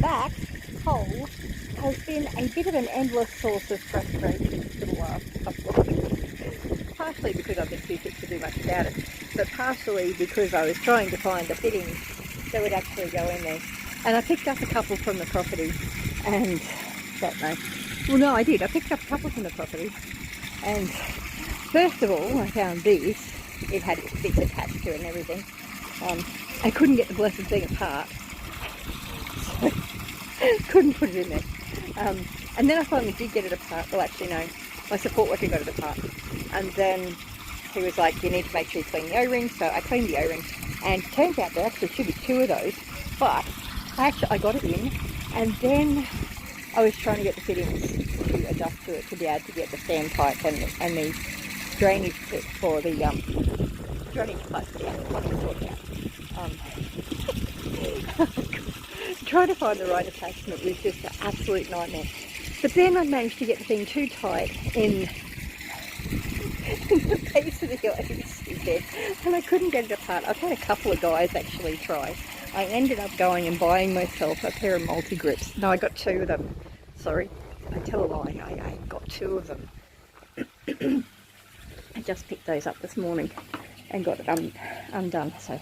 back hole has been a bit of an endless source of frustration for the last couple of weeks. Partially because I've been too sick to do much about it, but partially because I was trying to find the fittings that would actually go in there. And I picked up a couple from the property and, don't know. Well, no, I did. I picked up a couple from the property and first of all, I found this. It had its bits attached to it and everything. I couldn't get the blessed thing apart. So, couldn't put it in there. And then I finally did get it apart. Well, actually, no. My support worker got it apart. And then he was like, you need to make sure you clean the O-ring. So I cleaned the O-ring. And it turns out there actually should be 2 of those. But I got it in. And then I was trying to get the fittings to adjust to it to be able to get the standpipe and the drainage bit for the drainage pipe out. Trying to find the right attachment was just an absolute nightmare. But then I managed to get the thing too tight in the base of the ice, he said, and I couldn't get it apart. I've had a couple of guys actually try. I ended up going and buying myself a pair of multi-grips. No, I got 2 of them. Sorry, I tell a lie. I got 2 of them. I just picked those up this morning and got it undone. So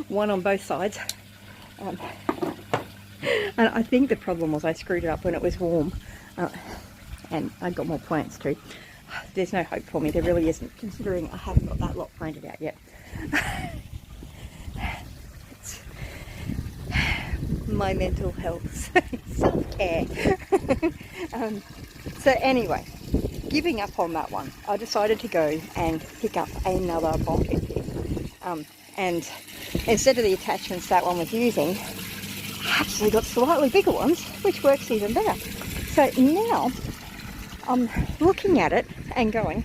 one on both sides. And I think the problem was I screwed it up when it was warm. And I got more plants too. There's no hope for me. There really isn't, considering I haven't got that lot planted out yet. It's my mental health, self-care. So anyway, giving up on that one, I decided to go and pick up another bonded pin. And instead of the attachments that one was using, I actually got slightly bigger ones, which works even better. So now I'm looking at it and going,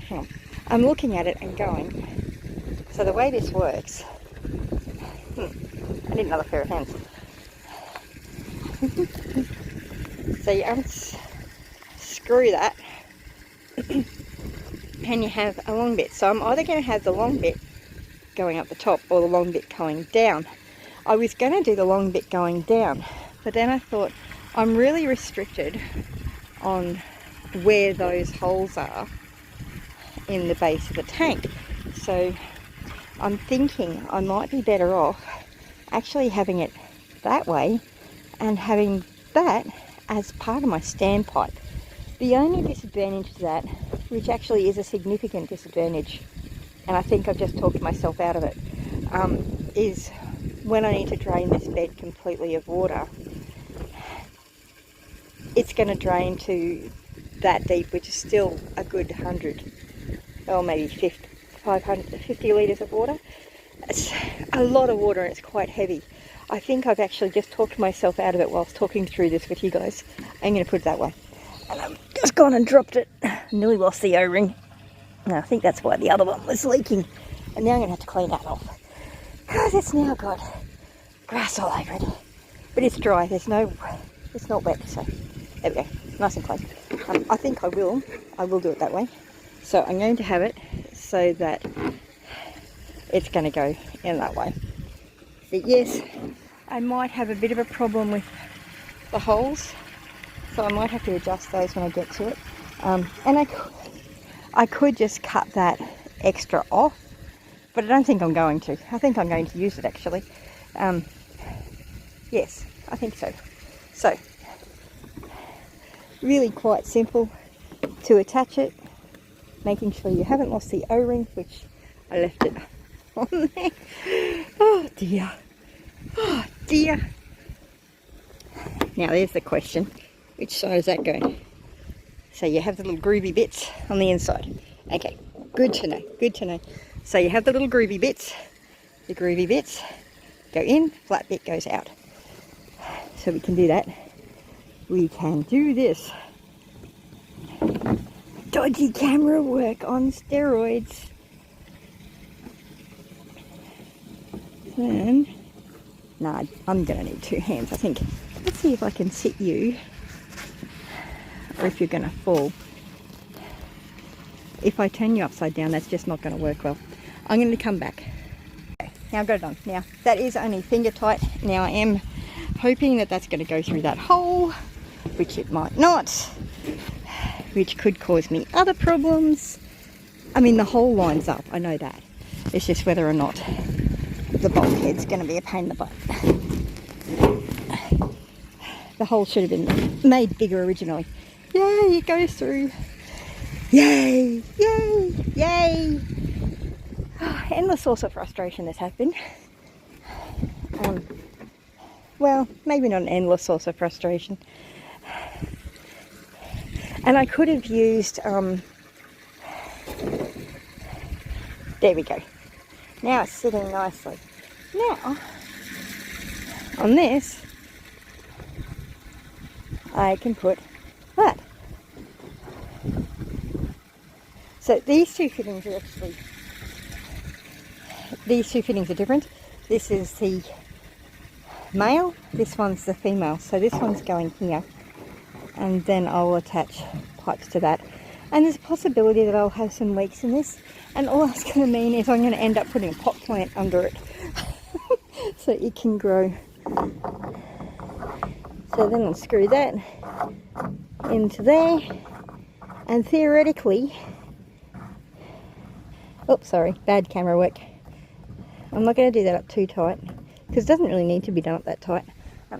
so the way this works, I need another pair of hands. So you unscrew that and you have a long bit. So I'm either going to have the long bit going up the top or the long bit going down. I was going to do the long bit going down, but then I thought I'm really restricted on where those holes are in the base of the tank. So I'm thinking I might be better off actually having it that way and having that as part of my standpipe. The only disadvantage to that, which actually is a significant disadvantage, and I think I've just talked myself out of it, is when I need to drain this bed completely of water, it's going to drain to that deep, which is still a good 100 or maybe 50 litres of water. It's a lot of water and it's quite heavy. I think I've actually just talked myself out of it whilst talking through this with you guys. I'm going to put it that way. And I've just gone and dropped it. Nearly lost the O-ring. And I think that's why the other one was leaking. And now I'm going to have to clean that off, because it's now got grass all over it. But it's dry. It's not wet. So there we go. Nice and clean. I think I will do it that way. So I'm going to have it so that it's going to go in that way. But yes, I might have a bit of a problem with the holes, so I might have to adjust those when I get to it. And I could just cut that extra off, but I don't think I'm going to. I think I'm going to use it actually. Yes, I think so. So, really quite simple to attach it, making sure you haven't lost the O-ring, which I left it on there. Oh dear. Oh dear. Now there's the question, which side is that going? So you have the little groovy bits on the inside. Okay, good to know, good to know. So you have the little groovy bits. The groovy bits go in, flat bit goes out. So we can do that. We can do this. Dodgy camera work on steroids. And nah, I'm gonna need 2 hands, I think. Let's see if I can sit you, or if you're gonna fall. If I turn you upside down, that's just not gonna work well. I'm gonna come back. Okay, now I've got it on. Now that is only finger tight. Now I am hoping that that's going to go through that hole, which it might not, which could cause me other problems. I mean, the hole lines up, I know that. It's just whether or not the bulkhead's going to be a pain in the butt. The hole should have been made bigger originally. Yay, it goes through. Yay, yay, yay. Endless source of frustration this has been. Well, maybe not an endless source of frustration. And I could have used, there we go. Now it's sitting nicely. Now, on this, I can put that. So these two fittings are actually, different. This is the male, this one's the female. So this one's going here, and then I'll attach pipes to that. And there's a possibility that I'll have some leaks in this, and all that's going to mean is I'm going to end up putting a pot plant under it so it can grow. So then I'll screw that into there, and theoretically, oops, sorry, bad camera work. I'm not going to do that up too tight, because it doesn't really need to be done up that tight.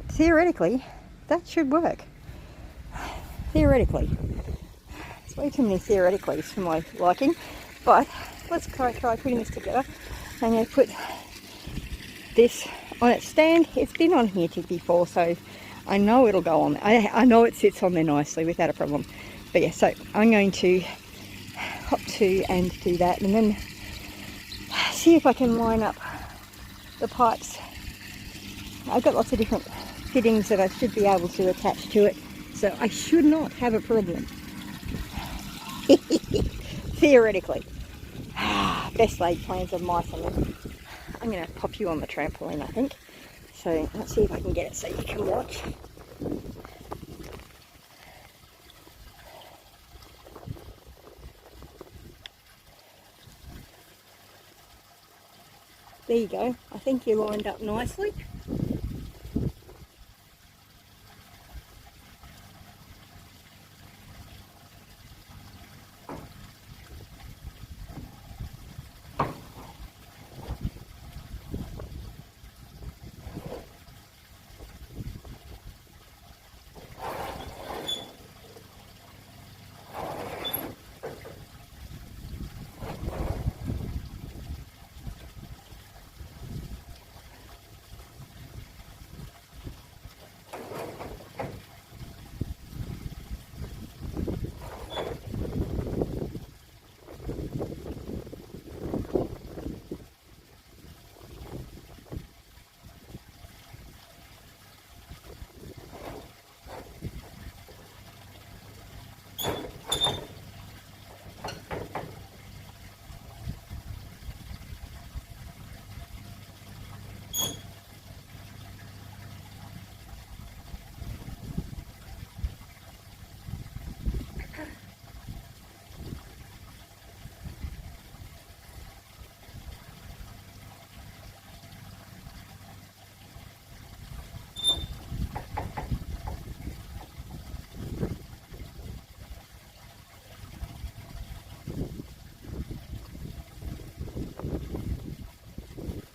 Theoretically, that should work. Theoretically. It's way too many theoreticallys for my liking, but let's try putting this together. I'm going to put this on its stand. It's been on here before, so I know it'll go on. I know it sits on there nicely without a problem. But yeah, so I'm going to hop to and do that, and then see if I can line up the pipes. I've got lots of different fittings that I should be able to attach to it, so I should not have a problem. Theoretically. Best laid plans of mice on this. I'm going to pop you on the trampoline, I think. So let's see if I can get it so you can watch. There you go. I think you're lined up nicely.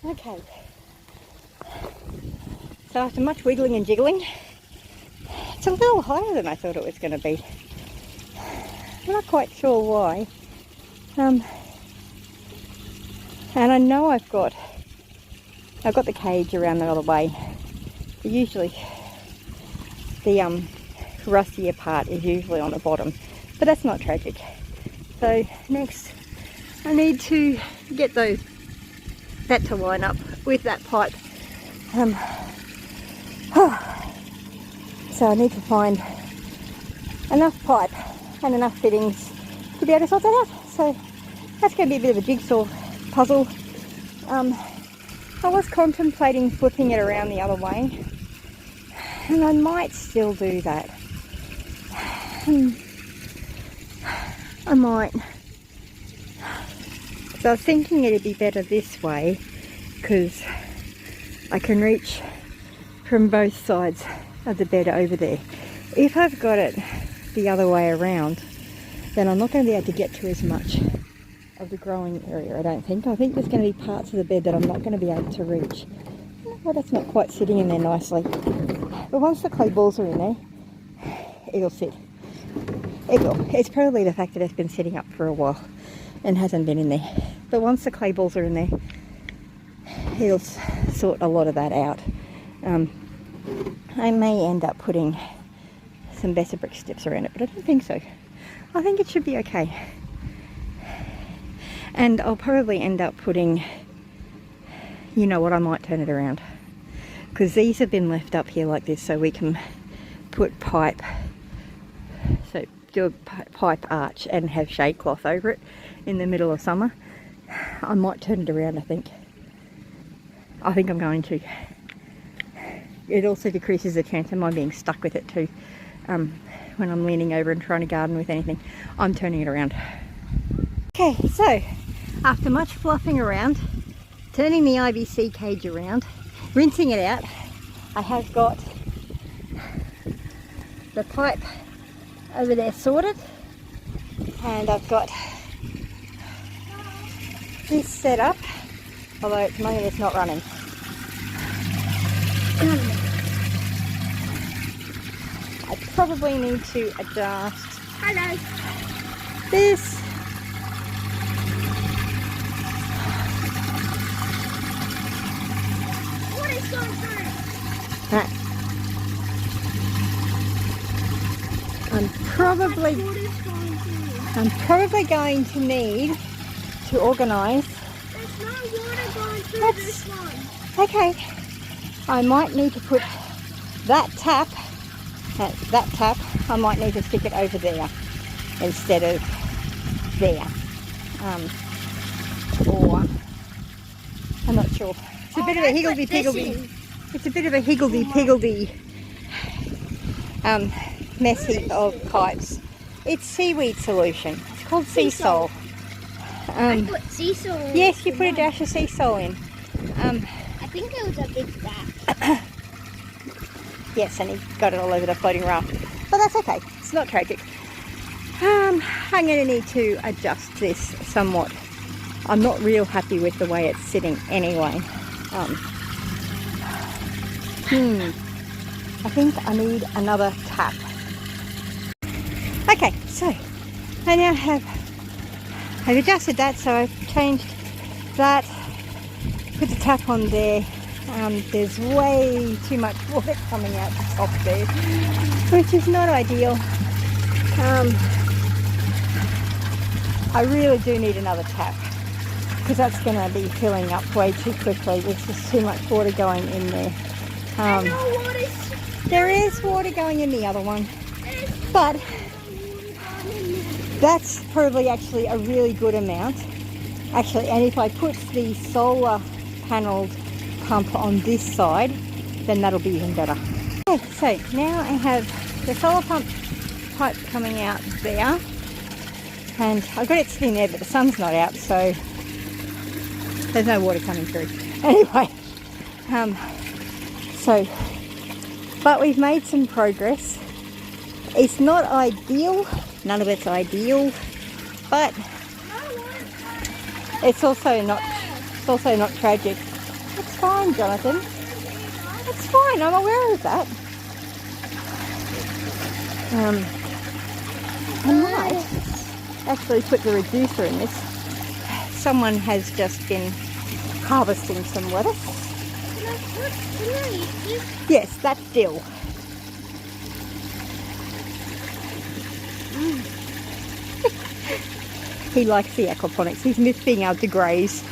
Okay, so after much wiggling and jiggling, it's a little higher than I thought it was going to be. I'm not quite sure why. And I know I've got the cage around the other way. Usually the rustier part is usually on the bottom, but that's not tragic. So next I need to get that to line up with that pipe. So I need to find enough pipe and enough fittings to be able to sort that out. So that's going to be a bit of a jigsaw puzzle. I was contemplating flipping it around the other way, and I might still do that. I might. So I was thinking it'd be better this way, because I can reach from both sides of the bed over there. If I've got it the other way around, then I'm not going to be able to get to as much of the growing area, I don't think. I think there's going to be parts of the bed that I'm not going to be able to reach. Well, that's not quite sitting in there nicely. But once the clay balls are in there, it'll sit. It will. It's probably the fact that it's been sitting up for a while and hasn't been in there. But once the clay balls are in there, it'll sort a lot of that out. I may end up putting some better brick steps around it, but I don't think so. I think it should be okay. And I'll probably end up putting, you know what, I might turn it around. Because these have been left up here like this so we can put pipe, so do a pipe arch and have shade cloth over it in the middle of summer. I might turn it around, I think. I think I'm going to. It also decreases the chance of mine being stuck with it too. When I'm leaning over and trying to garden with anything, I'm turning it around. Okay, so after much fluffing around, turning the IBC cage around, rinsing it out, I have got the pipe over there sorted, and I've got this set up, although at the moment it's not running. I probably need to adjust this. What is going through? Right. I'm probably going to need to organise. There's no water going through this one. Okay. I might need to put that tap, I might need to stick it over there instead of there. Or, I'm not sure. It's a bit of a higgledy-piggledy. It's a bit of a higgledy-piggledy mess heap of pipes. It's seaweed solution. It's called sea salt. I put sea salt in. Yes, you put a dash of sea salt in. I think it was a big dash. Yes, and he got it all over the floating raft. But that's okay. It's not tragic. I'm going to need to adjust this somewhat. I'm not real happy with the way it's sitting anyway. I think I need another tap. Okay, so I now I've adjusted that, so I've changed that, put the tap on there. There's way too much water coming out the top there, which is not ideal. I really do need another tap because that's going to be filling up way too quickly. There's just too much water going in there. There is water going in the other one, but that's probably actually a really good amount. Actually, and if I put the solar panelled pump on this side, then that'll be even better. Okay, so now I have the solar pump pipe coming out there, and I've got it sitting there, but the sun's not out, so there's no water coming through. Anyway, but we've made some progress. It's not ideal, none of it's ideal, but it's also not tragic. It's fine, Jonathan. It's fine, I'm aware of that. I might actually put the reducer in this. Someone has just been harvesting some lettuce. Yes, that's dill. He likes the aquaponics. He's missed being able to graze.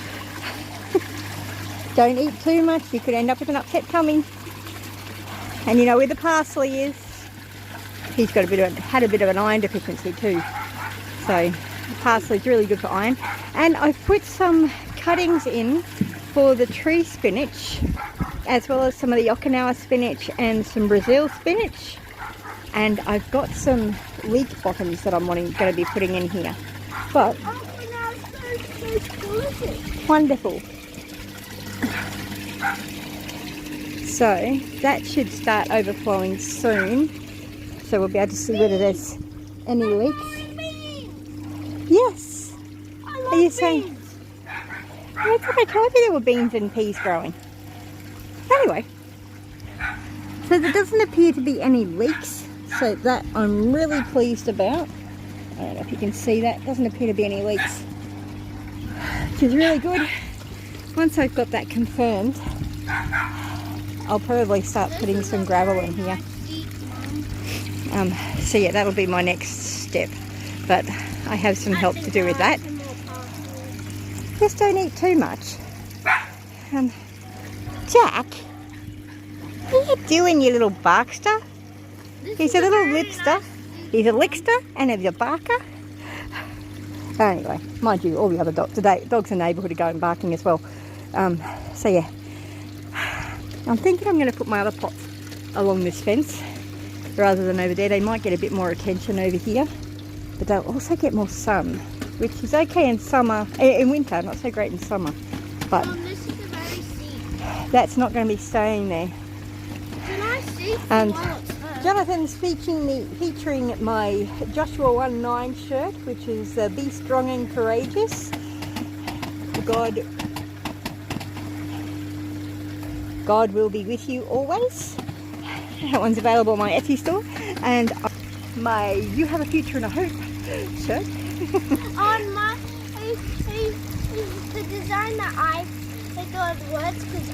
Don't eat too much, you could end up with an upset tummy. And you know where the parsley is? He's got had a bit of an iron deficiency too. So the parsley's really good for iron. And I've put some cuttings in for the tree spinach, as well as some of the Okinawa spinach and some Brazil spinach. And I've got some leek bottoms that I'm going to be putting in here. But wonderful. So that should start overflowing soon. So we'll be able to see whether there's any leaks. Yes. Are you saying? Oh, it's okay. I told you there were beans and peas growing. Anyway, so there doesn't appear to be any leaks. So that I'm really pleased about. I don't know if you can see that. Doesn't appear to be any leaks, which is really good. Once I've got that confirmed, I'll probably start putting some gravel in here. So yeah, that'll be my next step. But I have some help to do with that. Just don't eat too much. Jack, what are you doing, you little barkster? He's a little lipster. He's a lickster and he's a barker. Anyway, mind you, all the other dogs in the neighbourhood are going barking as well. So yeah, I'm thinking I'm going to put my other pots along this fence rather than over there. They might get a bit more attention over here, but they'll also get more sun, which is okay in summer, in winter, not so great in summer. But This is a very seat. that's not going to be staying there. Can I see? And Jonathan's featuring my Joshua 19 shirt, which is Be Strong and Courageous. God will be with you always. That one's available on my Etsy store. And my You Have a Future and a Hope shirt. On my, the design that I thought words, because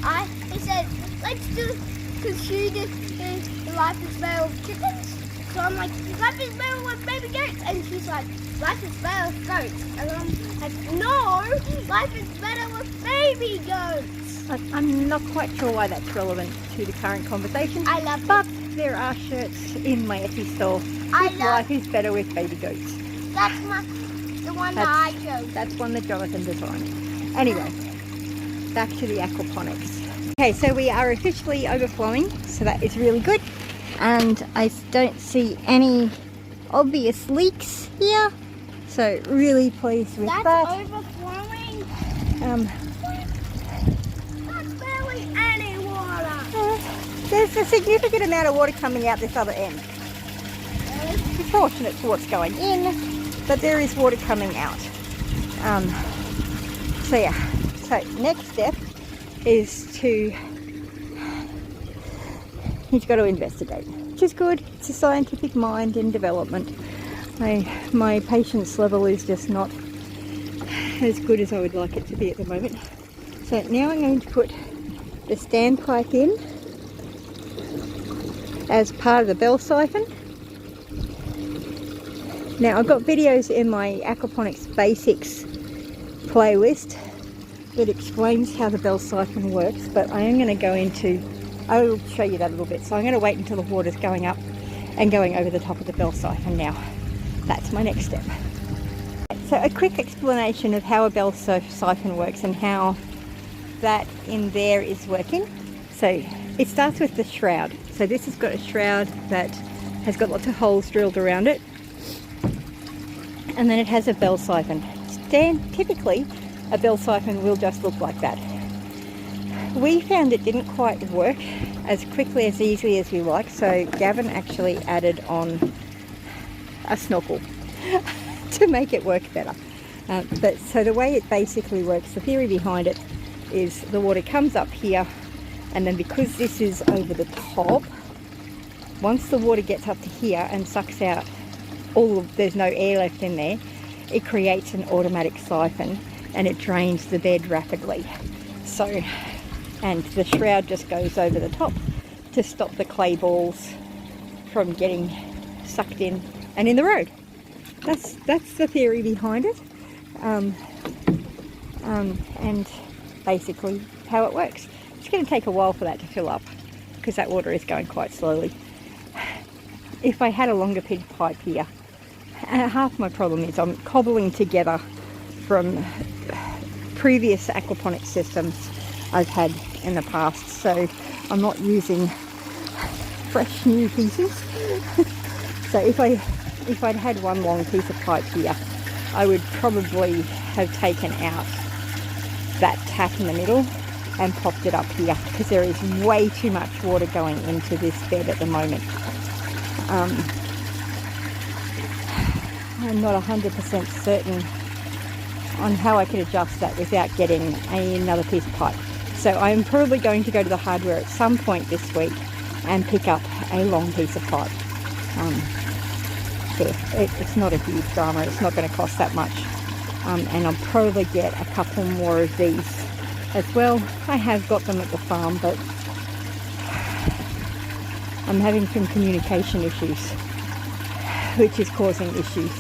he said, let's do, because she did the life is better with chickens. So I'm like, life is better with baby goats. And she's like, life is better with goats. And I'm like, no, life is better with baby goats. I'm not quite sure why that's relevant to the current conversation. I love but there are shirts in my Etsy store. Life is better with baby goats. That's the one that I chose. That's one that Jonathan designed. Anyway, back to the aquaponics. Okay, so we are officially overflowing, so that is really good. And I don't see any obvious leaks here, so really pleased with that. That's overflowing. That's barely any water. There's a significant amount of water coming out this other end. Proportionate to what's going in, but there is water coming out. So yeah, so next step is he's got to investigate, which is good. It's a scientific mind in development. My patience level is just not as good as I would like it to be at the moment. So now I'm going to put the standpipe in as part of the bell siphon. Now I've got videos in my Aquaponics Basics playlist that explains how the bell siphon works, but I am going to go into, I will show you that a little bit. So I'm going to wait until the water's going up and going over the top of the bell siphon now. That's my next step. So a quick explanation of how a bell siphon works and how that in there is working. So it starts with the shroud. So this has got a shroud that has got lots of holes drilled around it. And then it has a bell siphon. Typically, a bell siphon will just look like that. We found it didn't quite work as quickly, as easily as we like, so Gavin actually added on a snorkel to make it work better. But so the way it basically works, the theory behind it is the water comes up here, and then because this is over the top, once the water gets up to here and sucks out there's no air left in there, it creates an automatic siphon and it drains the bed rapidly. So, and the shroud just goes over the top to stop the clay balls from getting sucked in and in the road. That's the theory behind it, and basically how it works. It's going to take a while for that to fill up because that water is going quite slowly. If I had a longer pipe here, half my problem is I'm cobbling together from previous aquaponics systems I've had in the past, so I'm not using fresh new pieces. So if I'd had one long piece of pipe here, I would probably have taken out that tap in the middle and popped it up here because there is way too much water going into this bed at the moment. I'm not 100% certain on how I can adjust that without getting another piece of pipe. So I'm probably going to go to the hardware at some point this week and pick up a long piece of pipe. It's not a huge drama, it's not going to cost that much. And I'll probably get a couple more of these as well. I have got them at the farm, but I'm having some communication issues, which is causing issues.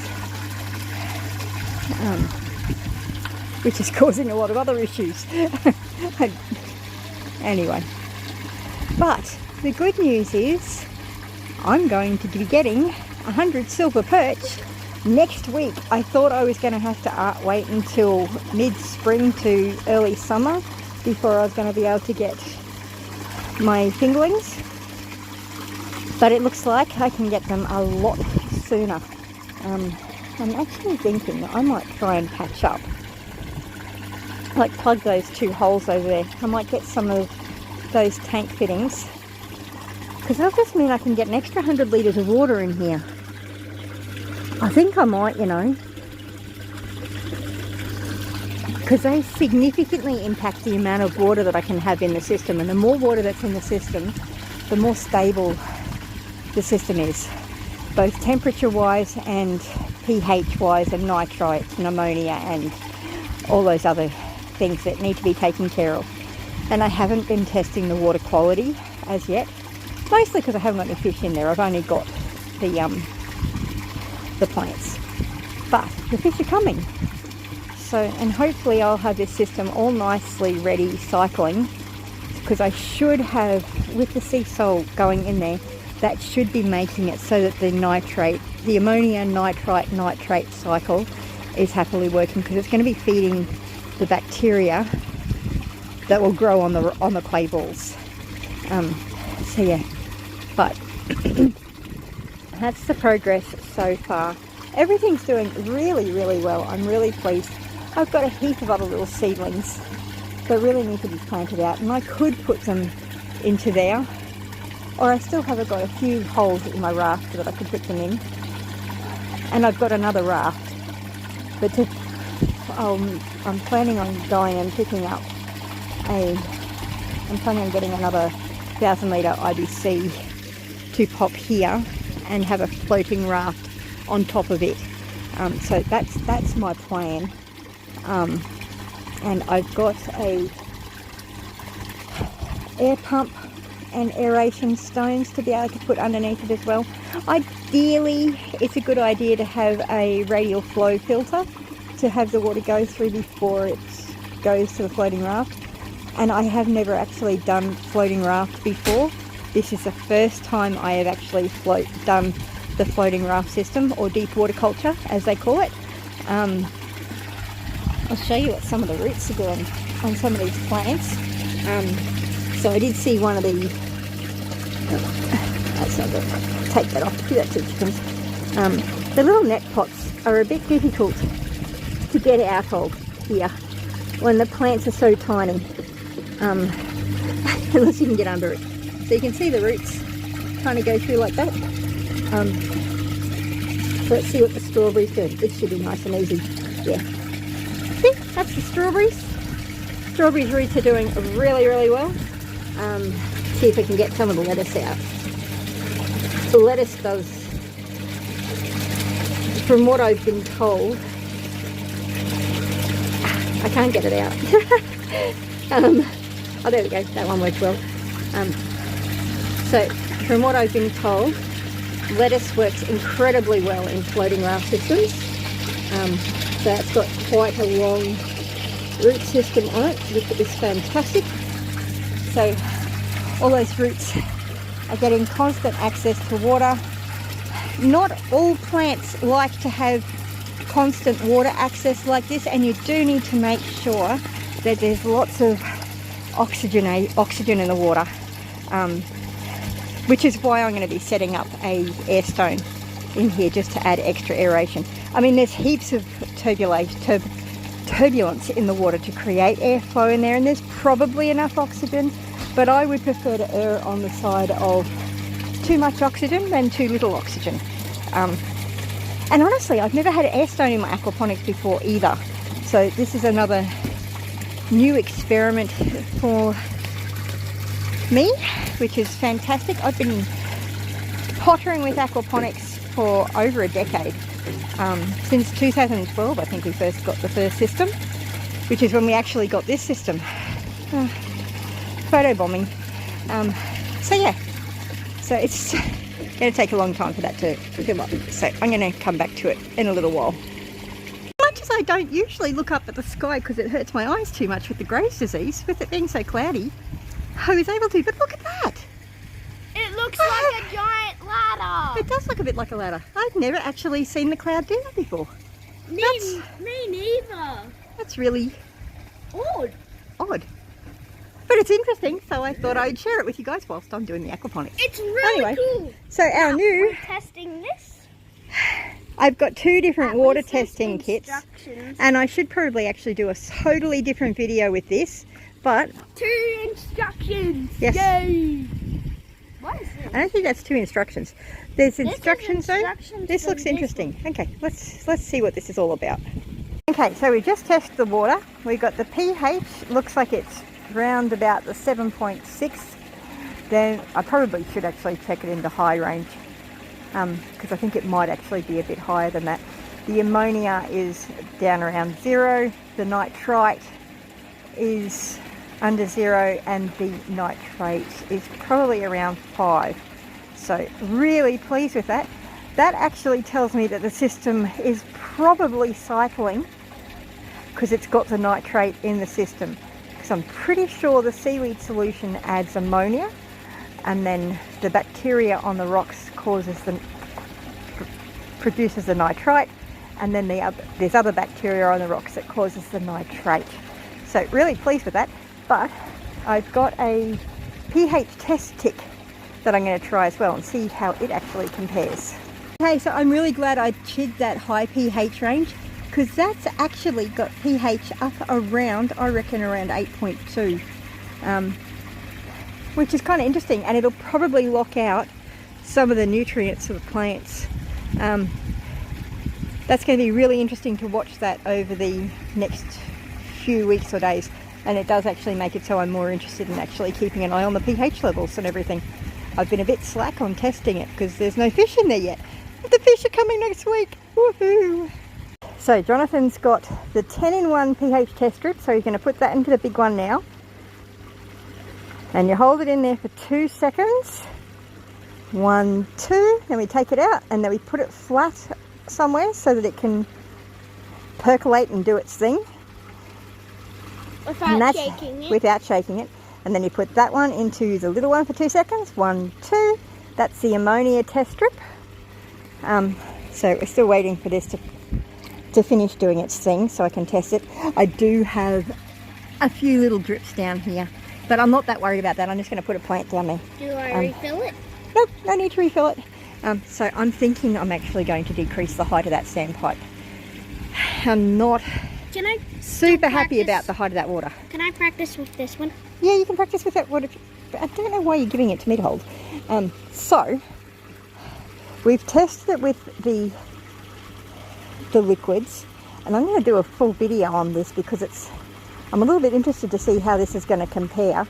Which is causing a lot of other issues. Anyway, but the good news is I'm going to be getting 100 silver perch next week. I thought I was going to have to wait until mid-spring to early summer before I was going to be able to get my fingerlings, but it looks like I can get them a lot sooner. I'm actually thinking I might try and patch up, like plug those 2 holes over there. I might get some of those tank fittings, because that'll just mean I can get an extra 100 litres of water in here. I think I might, you know, because they significantly impact the amount of water that I can have in the system, and the more water that's in the system, the more stable the system is, both temperature wise and pH wise, and nitrates and ammonia and all those other things that need to be taken care of. And I haven't been testing the water quality as yet, mostly because I haven't got any fish in there. I've only got the plants, but the fish are coming. So, and hopefully I'll have this system all nicely ready cycling, because I should have, with the sea salt going in there, that should be making it so that the ammonia nitrate cycle is happily working, because it's going to be feeding the bacteria that will grow on the clay balls. So yeah, but that's the progress so far. Everything's doing really, really well. I'm really pleased. I've got a heap of other little seedlings that really need to be planted out, and I could put them into there, or I still have got a few holes in my raft that I could put them in, and I've got another raft, but I'm planning on going and picking up I'm planning on getting another 1,000 litre IBC to pop here and have a floating raft on top of it. So that's my plan. And I've got a air pump and aeration stones to be able to put underneath it as well. Ideally, it's a good idea to have a radial flow filter to have the water go through before it goes to the floating raft. And I have never actually done floating raft before. This is the first time I have actually done the floating raft system, or deep water culture as they call it. I'll show you what some of the roots are doing on some of these plants. So I did see one of the, that's not good, take that off, do that to chickens. The little net pots are a bit difficult to get out of here when the plants are so tiny, unless you can get under it. So you can see the roots kind of go through like that. So let's see what the strawberries do. This should be nice and easy. Yeah. See, that's the strawberries. Strawberries roots are doing really, really well. See if I can get some of the lettuce out. The lettuce does, from what I've been told, I can't get it out. Oh, there we go. That one worked well. So, from what I've been told, lettuce works incredibly well in floating raft systems. So it's got quite a long root system on it, which is fantastic. So all those roots are getting constant access to water. Not all plants like to have constant water access like this, and you do need to make sure that there's lots of oxygen in the water, which is why I'm going to be setting up a air stone in here just to add extra aeration. I mean, there's heaps of turbulence in the water to create airflow in there, and there's probably enough oxygen, but I would prefer to err on the side of too much oxygen than too little oxygen. And honestly, I've never had air stone in my aquaponics before either, so this is another new experiment for me, which is fantastic. I've been pottering with aquaponics for over a decade. Since 2012, I think we first got the first system, which is when we actually got this system. Photo bombing. So yeah, so it's going to take a long time for that to fill up. So I'm going to come back to it in a little while. Much as I don't usually look up at the sky because it hurts my eyes too much with the Graves' disease, with it being so cloudy, I was able to, but look at that. It looks like a giant ladder. It does look a bit like a ladder. I've never actually seen the cloud do that before. Me neither. That's really odd. But it's interesting, so I thought I'd share it with you guys whilst I'm doing the aquaponics. It's really cool. So our new... We're testing this. I've got two different water testing kits. And I should probably actually do a totally different video with this, but... 2 instructions. Yes. Yay. What is this? I don't think that's 2 instructions. There's instructions though. Instructions This from looks this interesting. Okay, let's see what this is all about. Okay, so we just tested the water. We got the pH, looks like it's round about the 7.6. Then I probably should actually check it into high range, because I think it might actually be a bit higher than that. The ammonia is down around 0. The nitrite is under 0, and the nitrate is probably around 5. So really pleased with that. That actually tells me that the system is probably cycling because it's got the nitrate in the system. Because I'm pretty sure the seaweed solution adds ammonia, and then the bacteria on the rocks produces the nitrite, and then there's other bacteria on the rocks that causes the nitrate. So really pleased with that. But I've got a pH test tick that I'm going to try as well and see how it actually compares. Okay, so I'm really glad I chid that high pH range, because that's actually got pH up around, I reckon, around 8.2, which is kind of interesting, and it'll probably lock out some of the nutrients of the plants. That's going to be really interesting to watch that over the next few weeks or days. And it does actually make it so I'm more interested in actually keeping an eye on the pH levels and everything. I've been a bit slack on testing it because there's no fish in there yet. But the fish are coming next week. Woohoo! So Jonathan's got the 10-in-1 pH test strip, so you're going to put that into the big one now. And you hold it in there for 2 seconds. 1, 2. Then we take it out and then we put it flat somewhere so that it can percolate and do its thing. Without shaking it. Without shaking it. And then you put that one into the little one for 2 seconds. 1, 2. That's the ammonia test strip. So we're still waiting for this to finish doing its thing so I can test it. I do have a few little drips down here, but I'm not that worried about that. I'm just going to put a plant down there. Do I refill it? Nope, no need to refill it. So I'm thinking I'm actually going to decrease the height of that standpipe. I'm not super happy about the height of that water. Can I practice with this one? Yeah, you can practice with that water. I don't know why you're giving it to me to hold. So we've tested it with the liquids, and I'm going to do a full video on this because I'm a little bit interested to see how this is going to compare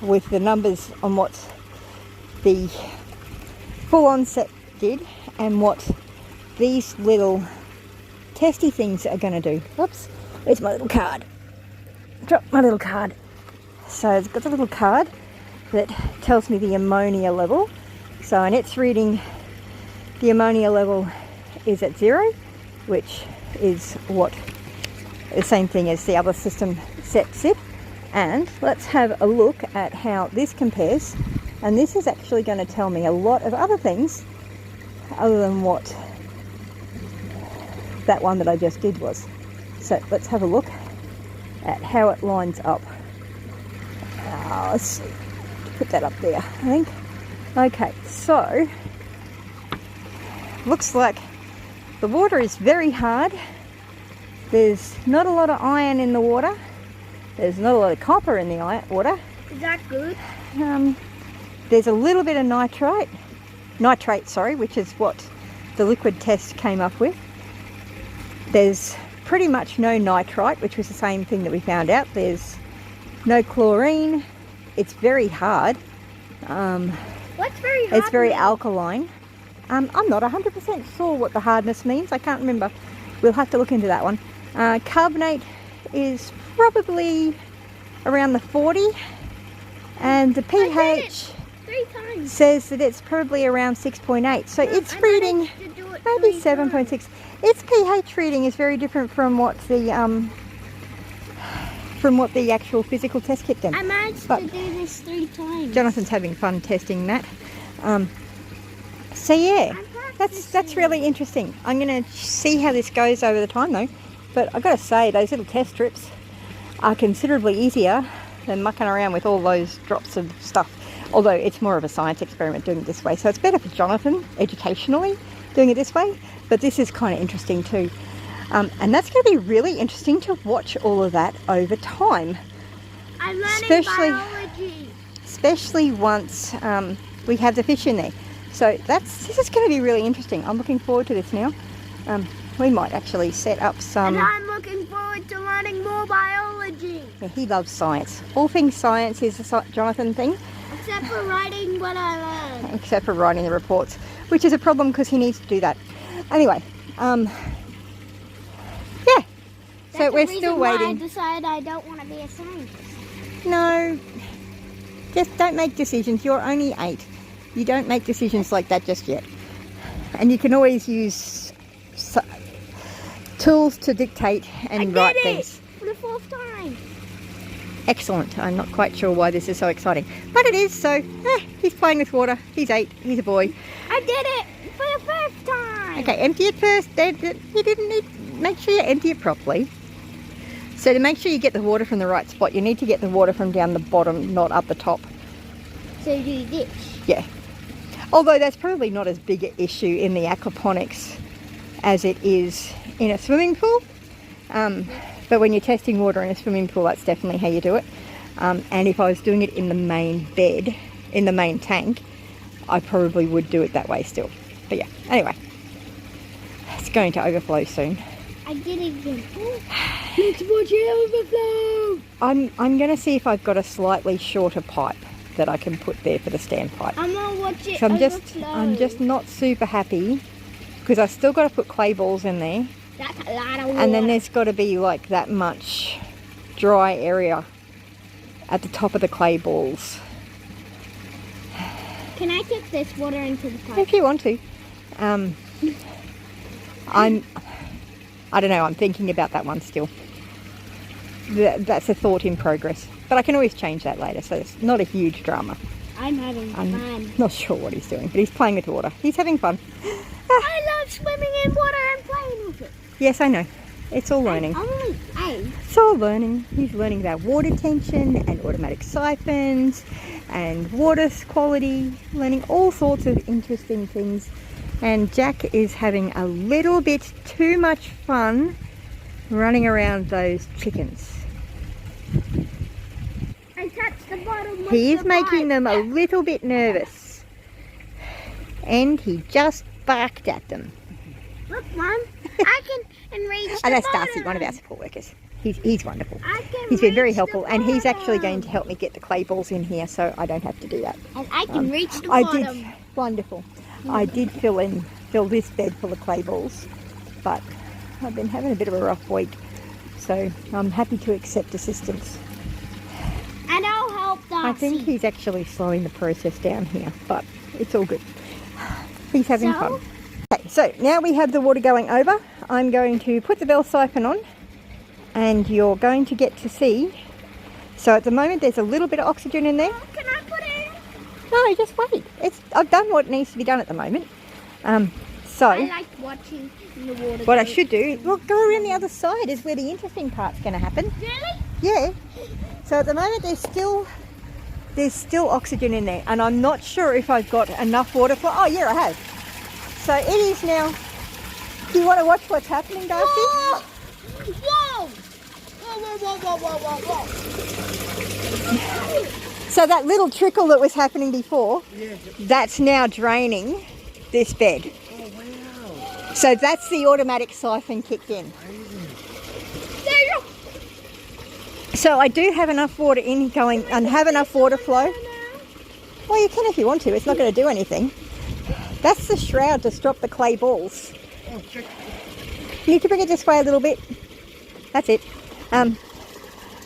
with the numbers on what the full onset did and what these little testy things are going to do. Oops, where's my little card? Drop my little card. So it's got a little card that tells me the ammonia level. So, and it's reading the ammonia level is at 0, which is what the same thing as the other system sets it. And let's have a look at how this compares. And this is actually going to tell me a lot of other things other than what that one that I just did was. So let's have a look at how it lines up. Let's see, put that up there, I think. Okay, so looks like the water is very hard There's not a lot of iron in the water. There's not a lot of copper in the water. Is that good? There's a little bit of nitrate, which is what the liquid test came up with. There's pretty much no nitrite, which was the same thing that we found out. There's no chlorine. It's very hard. What's very hard? It's very alkaline. I'm not 100% sure what the hardness means. I can't remember. We'll have to look into that one. Carbonate is probably around the 40, and the pH 3 times. says that it's probably around 6.8. So it's reading maybe 7.6. Its pH reading is very different from what the actual physical test kit did. I managed to do this 3 times. Jonathan's having fun testing that. So yeah, that's really interesting. I'm going to see how this goes over the time though. But I've got to say, those little test strips are considerably easier than mucking around with all those drops of stuff. Although it's more of a science experiment doing it this way. So it's better for Jonathan, educationally, doing it this way. But this is kind of interesting too. And that's going to be really interesting to watch all of that over time. I'm learning biology. Especially once we have the fish in there. So this is going to be really interesting. I'm looking forward to this now. We might actually set up some... And I'm looking forward to learning more biology. Yeah, he loves science. All things science is a Jonathan thing. Except for writing what I learned. Except for writing the reports, which is a problem because he needs to do that. Anyway, yeah. So we're still waiting. I decided I don't want to be a scientist. No, just don't make decisions. You're only 8. You don't make decisions like that just yet. And you can always use tools to dictate and write things. For the 4th time. Excellent. I'm not quite sure why this is so exciting, but it is. So he's playing with water. He's 8. He's a boy. I did it for the 1st time. Okay, empty it first. You didn't need. Make sure you empty it properly. So to make sure you get the water from the right spot, you need to get the water from down the bottom, not up the top. So you do this. Yeah. Although that's probably not as big an issue in the aquaponics as it is in a swimming pool. But when you're testing water in a swimming pool, that's definitely how you do it. And if I was doing it in the main bed, in the main tank, I probably would do it that way still. But yeah, anyway, it's going to overflow soon. I did it again. Let's watch it overflow. I'm going to see if I've got a slightly shorter pipe that I can put there for the standpipe. I'm going to watch it So overflow. I'm just not super happy because I've still got to put clay balls in there. That's a lot of water. And then there's got to be like that much dry area at the top of the clay balls. Can I tip this water into the pipe? If you want to. I don't know, I'm thinking about that one still. That's a thought in progress. But I can always change that later, so it's not a huge drama. I'm having fun. I'm not sure what he's doing, but he's playing with water. He's having fun. I love swimming in water and playing with it. Yes, I know. It's all learning. Only 8. It's all learning. He's learning about water tension and automatic siphons and water quality, learning all sorts of interesting things. And Jack is having a little bit too much fun running around those chickens. I touched the bottom. He is making them a little bit nervous. And he just barked at them. Look, Mum, I can reach the And that's bottom. Darcy, one of our support workers. He's wonderful. I can He's been very reach helpful, the and he's actually bottom. going to help me get the clay balls in here, so I don't have to do that. And I can reach the I bottom. did, wonderful. I did fill this bed full of clay balls, but I've been having a bit of a rough week, so I'm happy to accept assistance. And I'll help Darcy. I think he's actually slowing the process down here, but it's all good. He's having fun. Okay, so now we have the water going over. I'm going to put the bell siphon on, and you're going to get to see. So at the moment there's a little bit of oxygen in there. Oh, can I put it in? No, just wait. I've done what needs to be done at the moment. So I like watching the water. what I should do, well, go around the other side is where the interesting part's going to happen. Really? Yeah. So at the moment there's still oxygen in there, and I'm not sure if I've got enough water for. Oh yeah, I have. So it is now. Do you want to watch what's happening, Darcy? Oh, Whoa! Whoa, whoa, whoa, whoa, whoa, whoa. So that little trickle that was happening before, Yeah. that's now draining this bed. Oh, wow. So that's the automatic siphon kicked in. Amazing. There you go. So I do have enough water in going and have enough water flow. Well, you can if you want to. It's not going to do anything. That's the shroud to stop the clay balls. Oh, check. You need to bring it this way a little bit. That's it.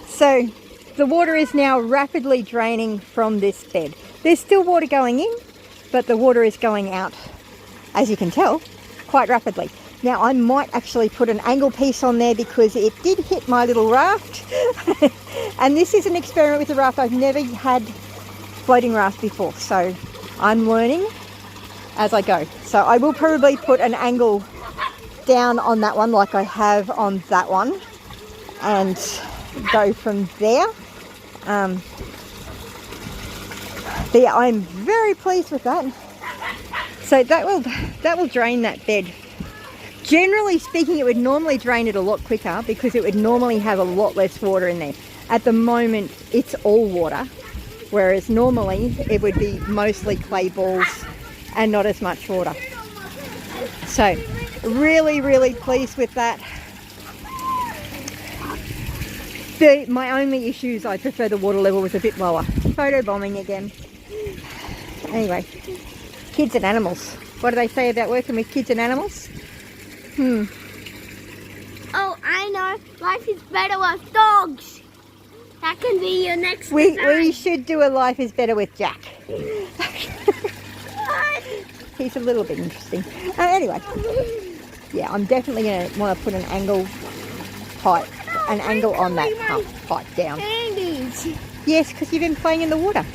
So the water is now rapidly draining from this bed. There's still water going in, but the water is going out, as you can tell, quite rapidly. Now I might actually put an angle piece on there because it did hit my little raft. And this is an experiment with the raft. I've never had floating raft before, so I'm learning as I go. So I will probably put an angle down on that one like I have on that one and go from there. But yeah, I'm very pleased with that. So that will drain that bed. Generally speaking, it would normally drain it a lot quicker because it would normally have a lot less water in there. At the moment, it's all water, whereas normally it would be mostly clay balls and not as much water. So really, really pleased with that. My only issue is I prefer the water level was a bit lower. Photo bombing again. Anyway, kids and animals. What do they say about working with kids and animals? Oh, I know. Life is better with dogs. That can be your next We design. should do a Life is Better with Jack. What? He's a little bit interesting. Anyway, yeah, I'm definitely going to want to put an angle on that pipe down. Candies. Yes, because you've been playing in the water.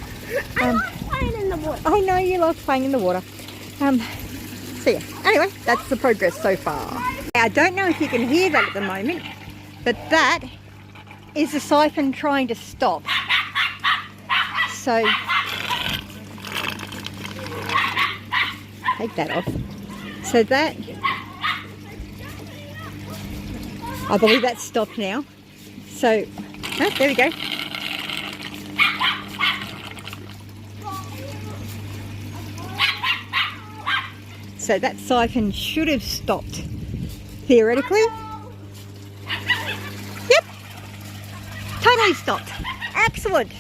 I love playing in the water. I know you love playing in the water. So yeah, anyway, that's the progress so far. I don't know if you can hear that at the moment, but that is the siphon trying to stop. So take that off. So that, I believe that's stopped now. So, oh, there we go. So that siphon should have stopped, theoretically. Yep, totally stopped. Excellent.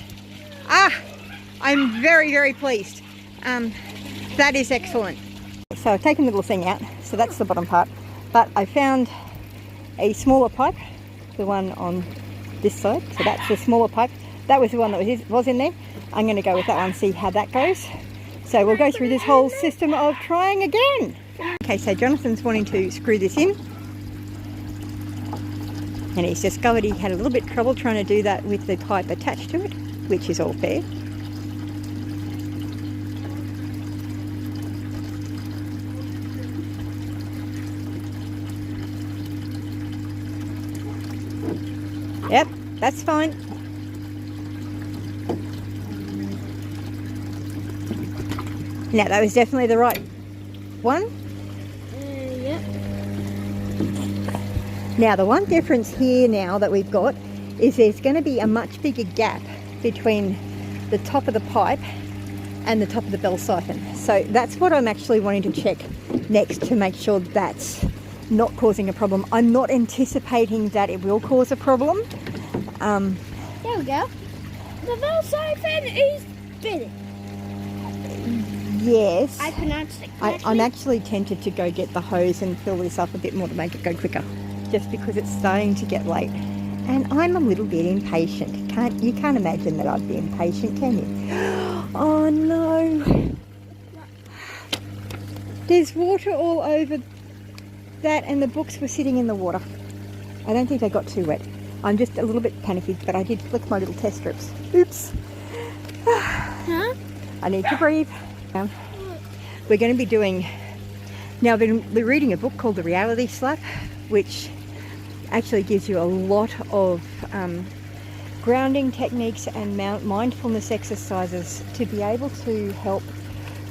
I'm very, very pleased. That is excellent. So I've taken the little thing out, so that's the bottom part. But I found a smaller pipe, the one on this side. So that's the smaller pipe. That was the one that was in there. I'm going to go with that one, see how that goes. So we'll go through this whole system of trying again. Okay, so Jonathan's wanting to screw this in. And he's discovered he had a little bit of trouble trying to do that with the pipe attached to it, which is all fair. Yep, that's fine. Now that was definitely the right one. Yep. Now the one difference here now that we've got is there's going to be a much bigger gap between the top of the pipe and the top of the bell siphon. So that's what I'm actually wanting to check next to make sure that's not causing a problem. I'm not anticipating that it will cause a problem. There we go. The bell siphon is bitter. Yes. I pronounced it correctly. I'm actually tempted to go get the hose and fill this up a bit more to make it go quicker, just because it's starting to get late. And I'm a little bit impatient. You can't imagine that I'd be impatient, can you? Oh no. There's water all over that, and the books were sitting in the water. I don't think they got too wet. I'm just a little bit panicky, but I did flick my little test strips. Oops. Huh? I need to breathe. We're going to be doing, now I've been reading a book called The Reality Slap, which actually gives you a lot of grounding techniques and mindfulness exercises to be able to help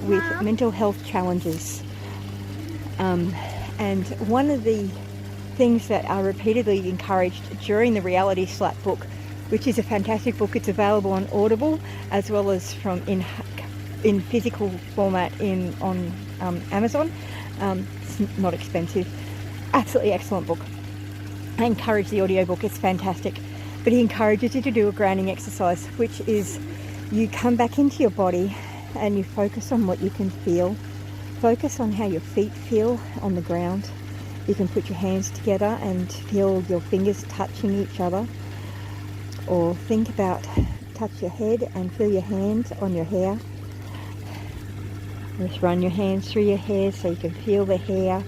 with mental health challenges. And one of the things that are repeatedly encouraged during the Reality Slap book, which is a fantastic book. It's available on Audible as well as in physical format on Amazon. It's not expensive. Absolutely excellent book. I encourage the audiobook. It's fantastic. But he encourages you to do a grounding exercise, which is you come back into your body and you focus on what you can feel. Focus on how your feet feel on the ground. You can put your hands together and feel your fingers touching each other. Or think about, touch your head and feel your hands on your hair. Just run your hands through your hair so you can feel the hair.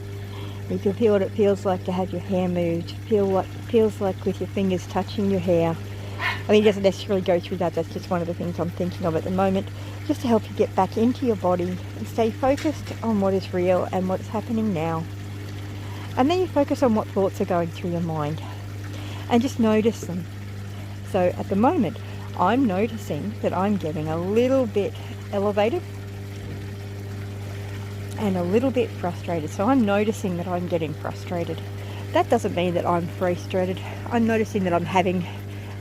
You can feel what it feels like to have your hair moved. Feel what it feels like with your fingers touching your hair. I mean, it doesn't necessarily go through that. That's just one of the things I'm thinking of at the moment, just to help you get back into your body and stay focused on what is real and what is happening now. And then you focus on what thoughts are going through your mind and just notice them. So at the moment, I'm noticing that I'm getting a little bit elevated and a little bit frustrated. So I'm noticing that I'm getting frustrated. That doesn't mean that I'm frustrated. I'm noticing that I'm having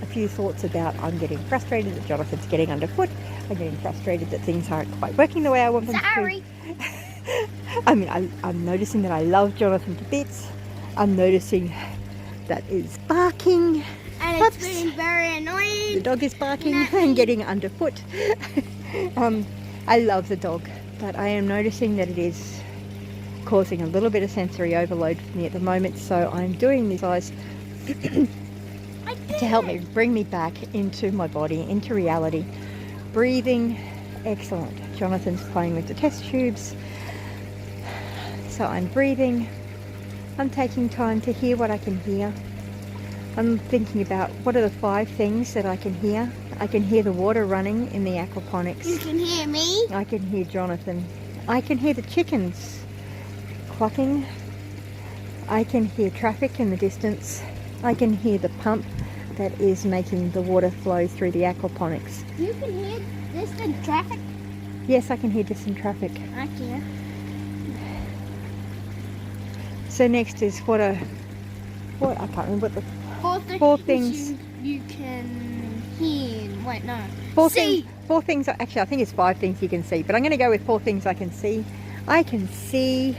a few thoughts about I'm getting frustrated that Jonathan's getting underfoot. I'm getting frustrated that things aren't quite working the way I want them Sorry. to. I mean, I'm noticing that I love Jonathan to bits. I'm noticing that is barking. And it's being very annoying. The dog is barking and getting underfoot. I love the dog, but I am noticing that it is causing a little bit of sensory overload for me at the moment. So I'm doing these eyes to help me bring me back into my body, into reality. Breathing, excellent. Jonathan's playing with the test tubes. So I'm breathing. I'm taking time to hear what I can hear. I'm thinking about what are the 5 things that I can hear. I can hear the water running in the aquaponics. You can hear me. I can hear Jonathan. I can hear the chickens clucking. I can hear traffic in the distance. I can hear the pump that is making the water flow through the aquaponics. You can hear distant traffic? Yes, I can hear distant traffic. I can. So next is what I can't remember what the 4 things you can hear. Wait, no. 4 See. things. 4 things. Actually, I think it's 5 things you can see, but I'm going to go with 4 things I can see. I can see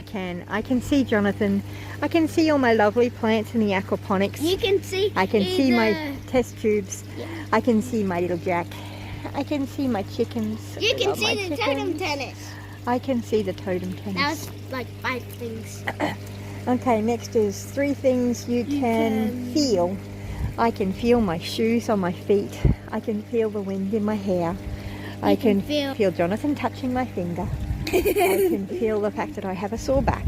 Jonathan. I can see all my lovely plants in the aquaponics. You can see. I can see my test tubes. Yeah. I can see my little Jack. I can see my chickens. You I can love my see the chickens. totem tennis. I can see the totem tennis. That was like 5 things. Okay, next is 3 things you can feel. I can feel my shoes on my feet. I can feel the wind in my hair. I can feel Jonathan touching my finger. I can feel the fact that I have a sore back.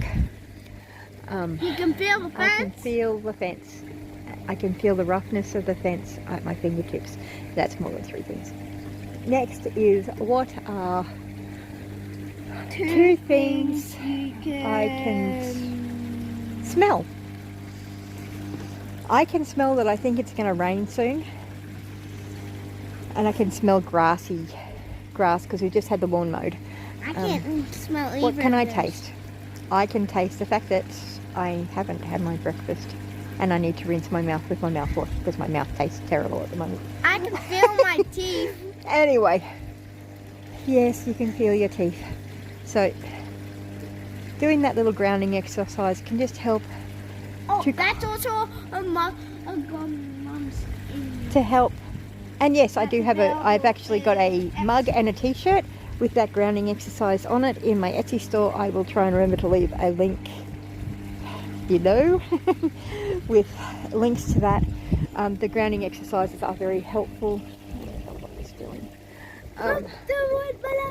You can feel the I can fence. feel the fence. I can feel the roughness of the fence at my fingertips. That's more than 3 things. Next is what are 2 things I can smell. I can smell that I think it's going to rain soon. And I can smell grass because we just had the lawn mowed. I can't smell either. What can I of those. taste? I can taste the fact that I haven't had my breakfast and I need to rinse my mouth with my mouthwash because my mouth tastes terrible at the moment. I can feel my teeth. Anyway, yes, you can feel your teeth. So doing that little grounding exercise can just help Oh, to- that's also a mom's. to help. And yes, I do have I've actually got a mug and a t-shirt with that grounding exercise on it in my Etsy store. I will try and remember to leave a link below with links to that. The grounding exercises are very helpful. I don't know what it's doing.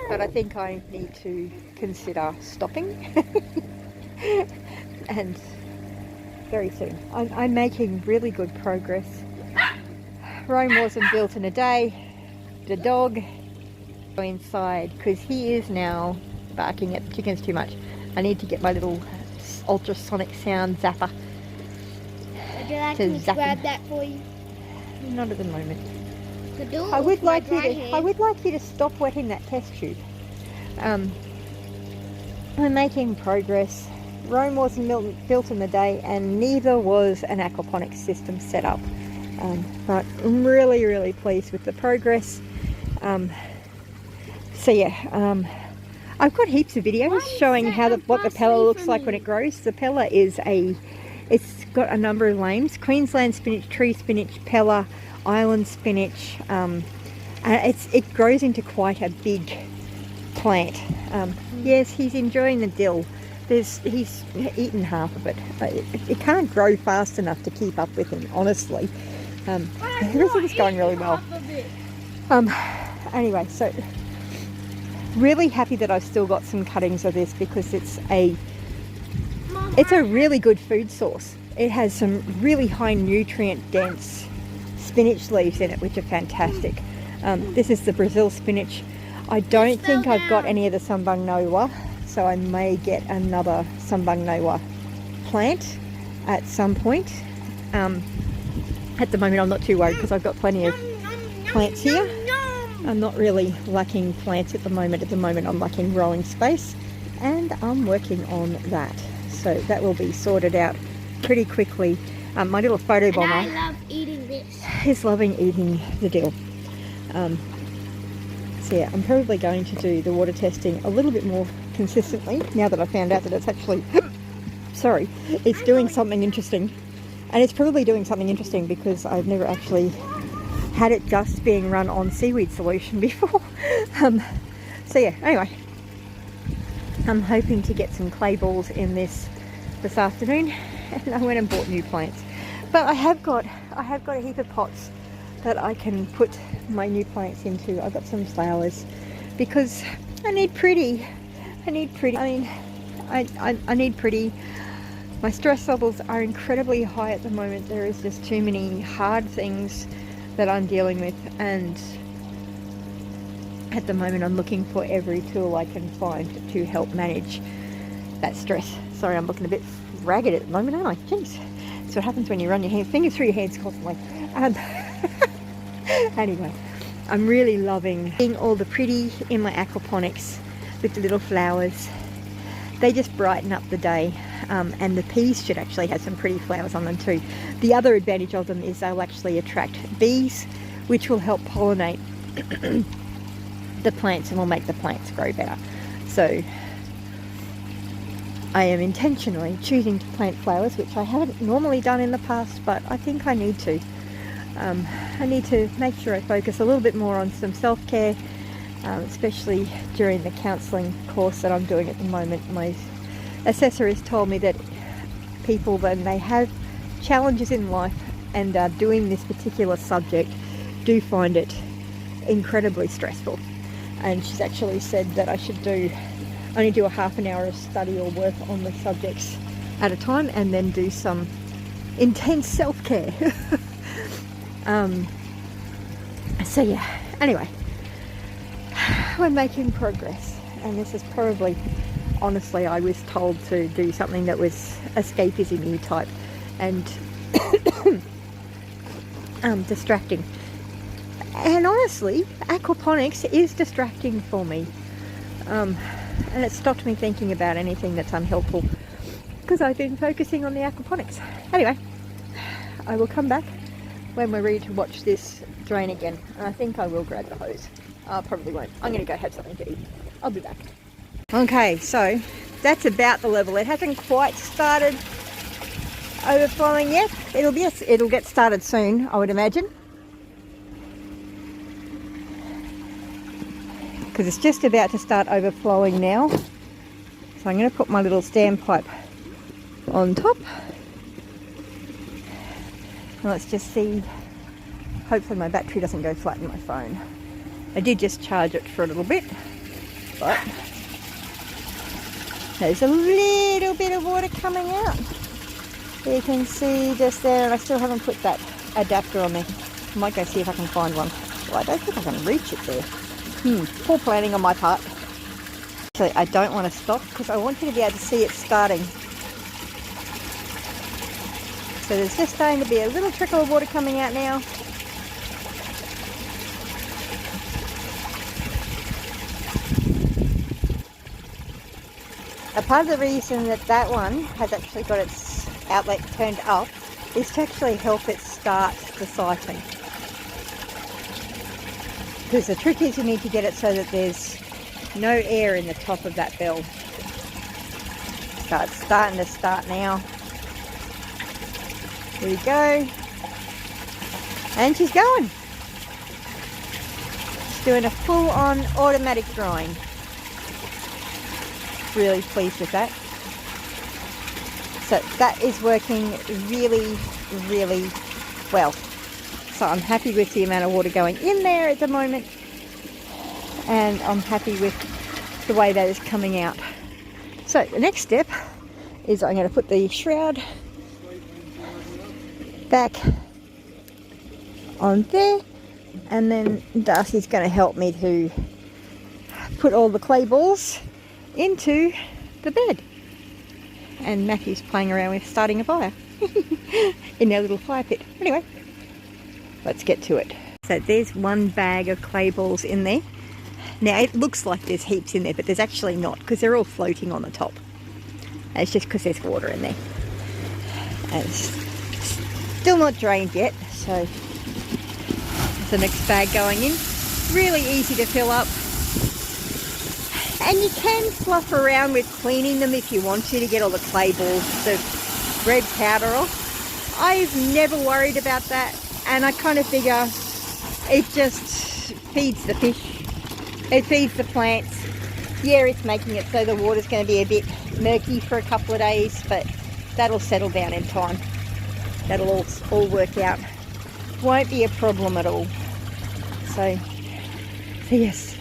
But I think I need to consider stopping and very soon. I'm making really good progress. Rome wasn't built in a day. The dog go inside because he is now barking at the chickens too much. I need to get my little ultrasonic sound zapper. Would you like To me to zap grab him. that for you? Not at the moment. Could do it I would with my like you dry to. hair. I would like you to stop wetting that test tube. I'm making progress. Rome wasn't built in the day, and neither was an aquaponics system set up. But I'm really, really pleased with the progress. So yeah, I've got heaps of videos showing how what the Pella looks like when it grows. The Pella is it's got a number of names: Queensland spinach, tree spinach, Pella, island spinach. It grows into quite a big plant. Yes, he's enjoying the dill. He's eaten half of it. It can't grow fast enough to keep up with him, honestly. Everything's going really well. Anyway, so really happy that I've still got some cuttings of this, because it's a really good food source. It has some really high nutrient dense spinach leaves in it, which are fantastic. This is the Brazil spinach. I don't think I've got any of the Sambang Noa, so I may get another Sambang Noa plant at some point. At the moment I'm not too worried because I've got plenty of plants here. I'm not really lacking plants at the moment. At the moment I'm lacking growing space, and I'm working on that. So that will be sorted out pretty quickly. My little photo bomber, and I love eating this, is loving eating the dill. So yeah, I'm probably going to do the water testing a little bit more consistently now that I found out that it's actually, sorry, it's doing something interesting. And it's probably doing something interesting because I've never actually had it just being run on seaweed solution before. So yeah, anyway, I'm hoping to get some clay balls in this afternoon, and I went and bought new plants. But I have got a heap of pots that I can put my new plants into. I've got some flowers because I need pretty. I mean, I need pretty. My stress levels are incredibly high at the moment. There is just too many hard things that I'm dealing with, and at the moment I'm looking for every tool I can find to help manage that stress. Sorry, I'm looking a bit ragged at the moment, aren't I? Jeez. That's what happens when you run your fingers through your hands constantly. Anyway, I'm really loving seeing all the pretty in my aquaponics with the little flowers. They just brighten up the day, and the peas should actually have some pretty flowers on them too. The other advantage of them is they'll actually attract bees, which will help pollinate the plants and will make the plants grow better. So I am intentionally choosing to plant flowers, which I haven't normally done in the past, but I think I need to. I need to make sure I focus a little bit more on some self-care, especially during the counselling course that I'm doing at the moment. My assessor has told me that people, when they have challenges in life and are doing this particular subject, do find it incredibly stressful. And she's actually said that I should only do a half an hour of study or work on the subjects at a time, and then do some intense self-care. So yeah, anyway, we're making progress, and this is probably, honestly, I was told to do something that was escapism type and distracting. And honestly, aquaponics is distracting for me. And it stopped me thinking about anything that's unhelpful because I've been focusing on the aquaponics. Anyway, I will come back when we're ready to watch this drain again. And I think I will grab the hose. I probably won't. I'm going to go have something to eat. I'll be back. Okay, so that's about the level. It hasn't quite started overflowing yet. It'll get started soon, I would imagine. Because it's just about to start overflowing now. So I'm going to put my little standpipe on top. And let's just see. Hopefully my battery doesn't go flat in my phone. I did just charge it for a little bit, but there's a little bit of water coming out. You can see just there, and I still haven't put that adapter on there. I might go see if I can find one. Well, I don't think I can reach it there. Poor planning on my part. Actually, I don't want to stop because I want you to be able to see it starting. So there's just starting to be a little trickle of water coming out now. A part of the reason that that one has actually got its outlet turned up is to actually help it start the siphon. Because the trick is you need to get it so that there's no air in the top of that bell. So it's starting to start now. Here we go. And she's going. She's doing a full-on automatic drying. Really pleased with that. So that is working really, really well. So I'm happy with the amount of water going in there at the moment. And I'm happy with the way that is coming out. So the next step is I'm going to put the shroud back on there, and then Darcy's going to help me to put all the clay balls into the bed. And Matthew's playing around with starting a fire in their little fire pit. Anyway, let's get to it. So there's one bag of clay balls in there. Now it looks like there's heaps in there, but there's actually not, because they're all floating on the top. And it's just because there's water in there. And it's still not drained yet, so there's the next bag going in. Really easy to fill up. And you can fluff around with cleaning them if you want to get all the clay balls, the red powder off. I've never worried about that, and I kind of figure it just feeds the fish. It feeds the plants. Yeah, it's making it so the water's going to be a bit murky for a couple of days, but that'll settle down in time. That'll all work out. Won't be a problem at all. So yes.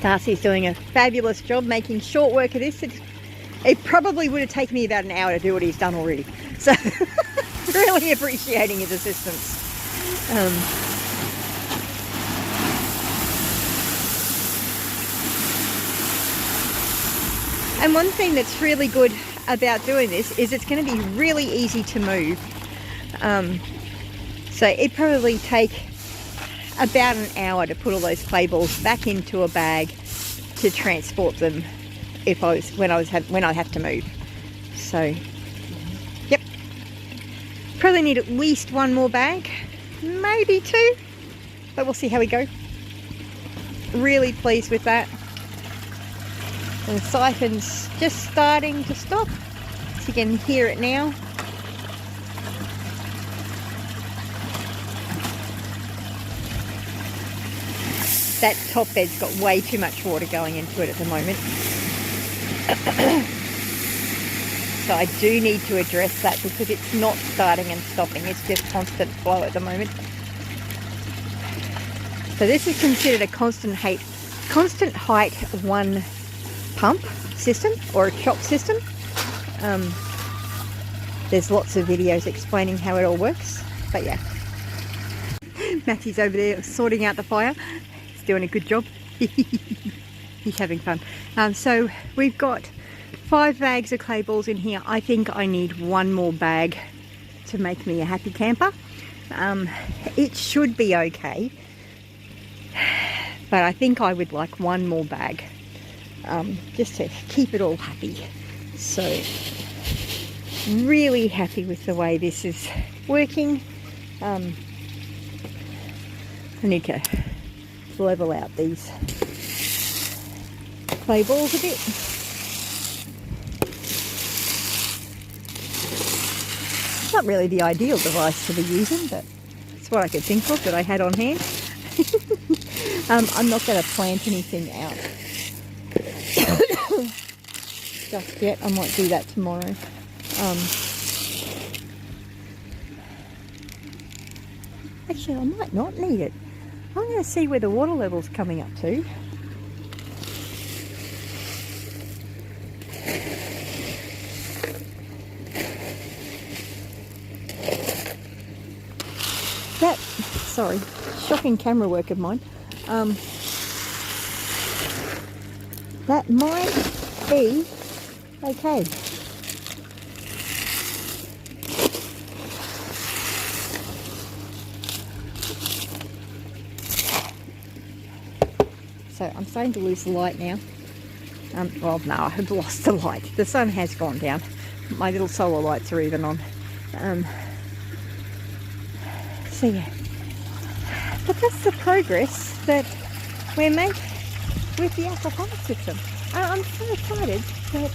Darcy's doing a fabulous job making short work of this. It probably would have taken me about an hour to do what he's done already. So really appreciating his assistance. And one thing that's really good about doing this is it's going to be really easy to move. So it'd probably take about an hour to put all those clay balls back into a bag to transport them when I have to move. So yep, probably need at least one more bag, maybe two, but we'll see how we go. Really pleased with that. And the siphon's just starting to stop, so you can hear it now. That top bed's got way too much water going into it at the moment. So I do need to address that because it's not starting and stopping. It's just constant flow at the moment. So this is considered a constant height one pump system or a chop system. There's lots of videos explaining how it all works, but yeah. Matthew's over there sorting out the fire. He's doing a good job. He's having fun. So we've got 5 bags of clay balls in here. I think I need one more bag to make me a happy camper. It should be okay, but I think I would like one more bag. Just to keep it all happy. So really happy with the way this is working. I need to level out these clay balls a bit. Not really the ideal device to be using, but it's what I could think of that I had on hand. I'm not going to plant anything out just yet. I might do that tomorrow. Actually, I might not need it. I'm going to see where the water level's coming up to. Sorry, shocking camera work of mine. That might be okay. So I'm starting to lose the light now. Well, no, I have lost the light. The sun has gone down. My little solar lights are even on. So yeah, but that's the progress that we're making with the aquaponics system. I'm so excited that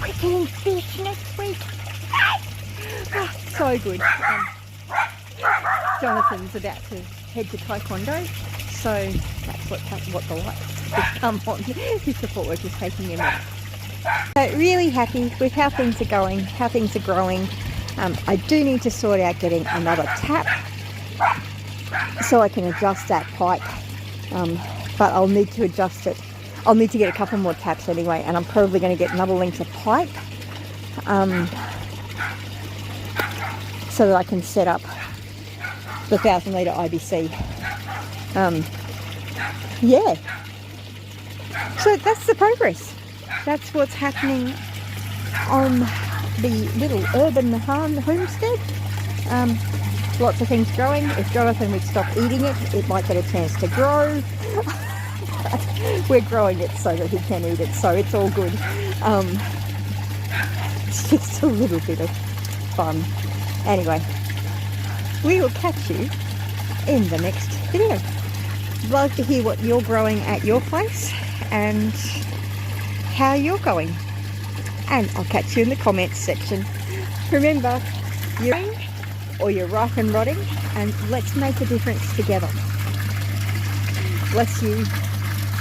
we're getting fish next week. Oh, so good. Jonathan's about to head to Taekwondo, so that's what the lights have come on. His support work is taking him out. So really happy with how things are going, how things are growing. I do need to sort out getting another tap so I can adjust that pipe, but I'll need to adjust it. I'll need to get a couple more taps anyway, and I'm probably going to get another length of pipe so that I can set up the 1,000 litre IBC. Yeah, so that's the progress. That's what's happening on the little urban homestead. Lots of things growing. If Jonathan would stop eating it, it might get a chance to grow. We're growing it so that he can eat it, so it's all good. It's just a little bit of fun. Anyway, we will catch you in the next video. Love to hear what you're growing at your place and how you're going. And I'll catch you in the comments section. Remember, you're in or you're ripe and rotting, and let's make a difference together. Bless you.